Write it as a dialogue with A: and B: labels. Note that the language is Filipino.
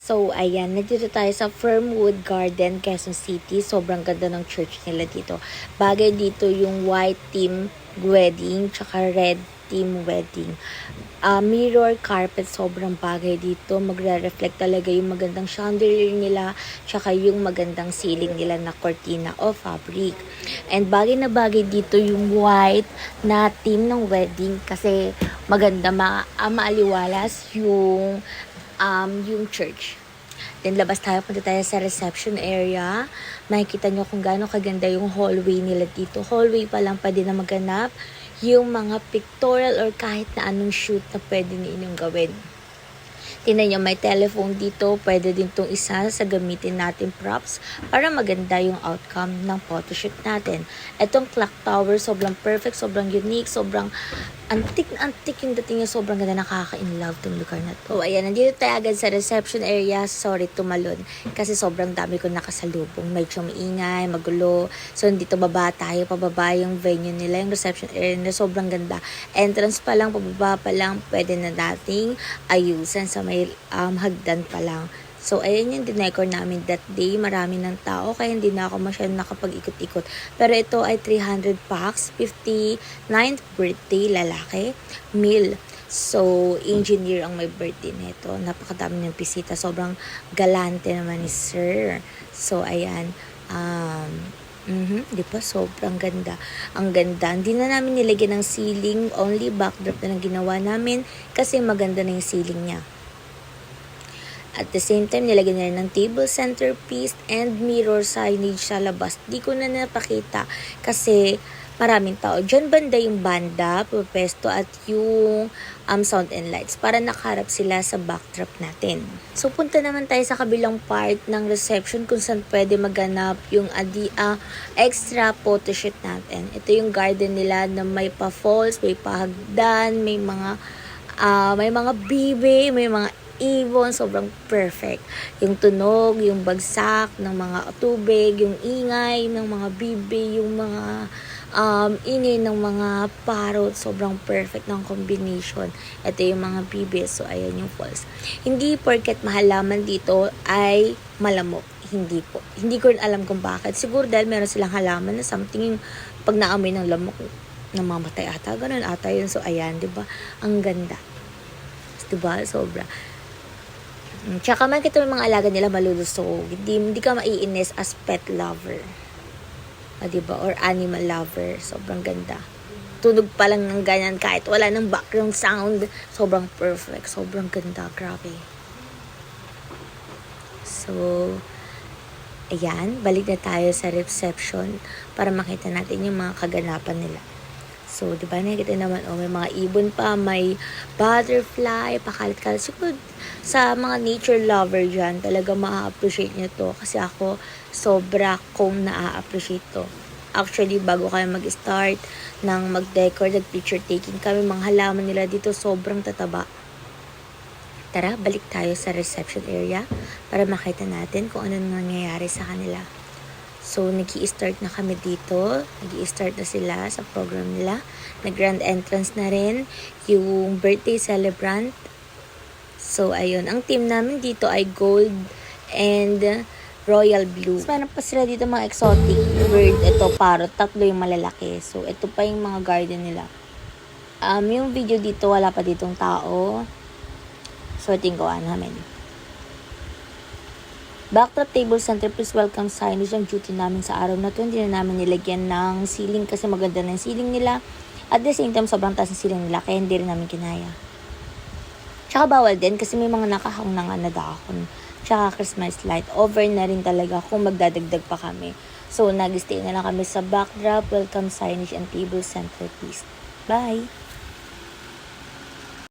A: So, ayan, nandito tayo sa Fernwood Garden, Quezon City. Sobrang ganda ng church nila dito. Bagay dito yung white theme wedding, tsaka red theme wedding. Mirror carpet, sobrang bagay dito. Magre-reflect talaga yung magandang chandelier nila, tsaka yung magandang ceiling nila na cortina o fabric. And bagay na bagay dito yung white na theme ng wedding kasi maganda maaliwalas yung church. Then, labas tayo, punta tayo sa reception area. Makikita nyo kung gaano kaganda yung hallway nila dito. Hallway pa lang pwede na maganap yung mga pictorial or kahit na anong shoot na pwede ninyong gawin. Tingnan nyo, may telephone dito. Pwede din itong isa sa gamitin natin props para maganda yung outcome ng photoshoot natin. Itong clock tower, sobrang perfect, sobrang unique, sobrang antik na antik yung dating niya. Sobrang ganda, nakaka-in-love tong lugar na to. So, ayan, nandito tayo agad sa reception area. Sorry, tumalon. Kasi sobrang dami ko nakasalubong. Medyo maingay, magulo. So, dito baba tayo, pababa yung venue nila, yung reception area nila. Sobrang ganda. Entrance pa lang, pababa pa lang, pwede na dating ayusan sa may hagdan pa lang. So, ayan yung dinecor namin that day. Marami ng tao, kaya hindi na ako masyadong nakapag-ikot-ikot. Pero ito ay 300 packs, 59th birthday, lalaki, meal. So, engineer ang may birthday nito. Napakadami ng bisita. Sobrang galante naman ni sir. So, ayan. Di ba? Sobrang ganda. Ang ganda. Hindi na namin nilagyan ng ceiling. Only backdrop na lang ginawa namin kasi maganda na yung ceiling niya. At the same time, nilagyan na rin ng table centerpiece and mirror signage sa labas. Di ko na napakita kasi maraming tao. Diyan banda yung banda, pupesto at yung sound and lights para nakaharap sila sa backdrop natin. So, punta naman tayo sa kabilang part ng reception kung saan pwede maganap yung extra photoshoot natin. Ito yung garden nila na may pa-falls, may pa-hagdan, may mga bibe, may mga ibon, sobrang perfect. Yung tunog, yung bagsak ng mga tubig, yung ingay ng mga bibe, yung mga ingay ng mga parrot, sobrang perfect ng combination. Ito yung mga bibe, so ayan yung falls. Hindi porket mahalaman dito ay malamok. Hindi po. Hindi ko rin alam kung bakit. Siguro dahil meron silang halaman na something pag naamoy ng lamok, namamatay ata. Ganun ata yun. So ayan, diba? Ang ganda. Diba? Sobra. Tsaka makikita mo mga alaga nila malulusog. Hindi ka maiinis as pet lover. Diba? Or animal lover. Sobrang ganda. Tunog pa lang ng ganyan kahit wala ng background sound. Sobrang perfect. Sobrang ganda. Grabe. So, ayan. Balik na tayo sa reception para makita natin yung mga kaganapan nila. So, di ba, nakikita naman, may mga ibon pa, may butterfly, pakalit-kalit. Siguro, sa mga nature lover dyan, talaga ma-appreciate nyo to. Kasi ako, sobra kong na-appreciate to. Actually, bago kayo mag-start ng mag-decor, nag-picture taking kami, mga halaman nila dito, sobrang tataba. Tara, balik tayo sa reception area para makita natin kung ano nangyayari sa kanila. So, nag-i-start na kami dito. Nag-i-start na sila sa program nila. Nag-grand entrance na rin yung birthday celebrant. So, ayun. Ang team namin dito ay gold and royal blue. So, meron pa sila dito mga exotic bird. Ito, parrot. 3 yung malalaki. So, ito pa yung mga garden nila. Yung video dito, wala pa ditong tao. So, ito yung gawa namin. Backdrop table centerpiece welcome signage ang duty namin sa araw na to. Hindi na namin nilagyan ng ceiling kasi maganda na yung ceiling nila. At the same time, sobrang taas ng ceiling nila kaya hindi rin namin kinaya. Tsaka bawal din kasi may mga nakahang na nga na dahon. Tsaka Christmas light. Over na rin talaga kung magdadagdag pa kami. So, nag-stay na lang kami sa backdrop, welcome signage, and table centerpiece. Bye!